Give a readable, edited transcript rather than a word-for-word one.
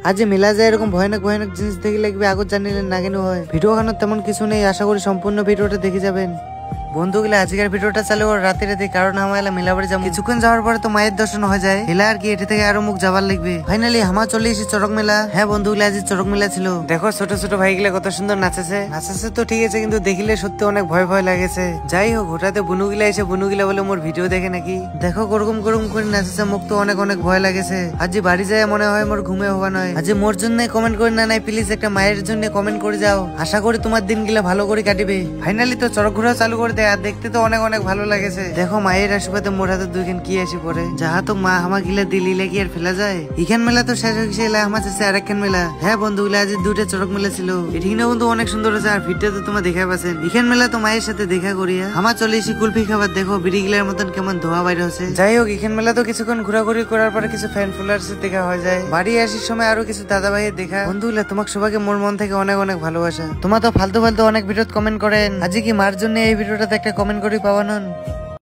আজ মেলা যায় এরকম ভয়ানক ভয়ানক জিনিস দেখে লাগবে আগত জানিলেন না কেন হয়। ভিডিও খানোর তেমন কিছু নেই, আশা করি সম্পূর্ণ ভিডিওটা দেখে যাবেন। বন্ধুগুলো আজকের ভিডিওটা চালু রাতে রাতে, কারণ আমার মেলাবাড়ি যাবো। কিছুক্ষণ যাওয়ার পরে তো মায়ের দর্শন হয়ে যায়, হেলা আর কি এটি থেকে আরো মুখ যাবার লাগবে। ফাইনালি আমার চলে এসেছি চড়ক মেলা। হ্যাঁ বন্ধুগুলো আজ চড়ক মেলা ছিল। দেখো ছোট ছোট ভাইগুলা কত সুন্দর নাচেছে। নাচেছে তো ঠিক আছে, কিন্তু দেখিলে সত্যি অনেক ভয় ভয় লাগেছে। যাই হোক, হঠাৎ বুনুগুলা এসে বুনুগুলা বলে মোর ভিডিও দেখে নাকি। দেখো গরম গরম করে নাচেছে, মুখ তো অনেক অনেক ভয় লাগেছে। আজ বাড়ি যায় মনে হয় মোর ঘুমে হওয়া নয়। আজ মোর জন্য কমেন্ট করে না নাই প্লিজ একটা মায়ের জন্য কমেন্ট করে যাও, আশা করি তোমার দিনগুলা ভালো করে কাটিবে। ফাইনালি তো চড়ক ঘোরা চালু করে দেয়, আর দেখতে তো অনেক অনেক ভালো লাগেছে। দেখো মায়ের আশীর্বাদে মোর হাতে দুইখান কি আসি পরে, যাহা তো মা আমার গিলা দিলি লাগি আর ফেলা যায়। ইখান মেলা তো শেষ হয়েছে, এলা আমার কাছে আরেকখান মেলা। হ্যাঁ বন্ধুগুলা আজ দুইটা চড়ক মেলা ছিল, এটিখানেও কিন্তু অনেক সুন্দর আছে। আর ভিড়টা তো তোমরা দেখা পাচ্ছেন। ইখান মেলা তো মায়ের সাথে দেখা করিয়া আমার চলে এসে কুলফি খাবার। দেখো বিড়িগুলার মতন কেমন ধোয়া বাইরে হচ্ছে। যাই হোক, ইখান মেলা তো কিছুক্ষণ ঘোরাঘুরি করার পরে কিছু ফ্যান ফুলার্স দেখা হয়ে যায়। বাড়ি আসার সময় আরো কিছু দাদা ভাইয়ের দেখা। বন্ধুগুলা তোমাকে সবাইকে মোর মন থেকে অনেক অনেক ভালোবাসা। তোমার তো ফালতু ফালতু অনেক ভিডিও কমেন্ট করেন, আজ কি মার জন্য এই ভিডিওটাতে একটা কমেন্ট করে পাওয়ানো।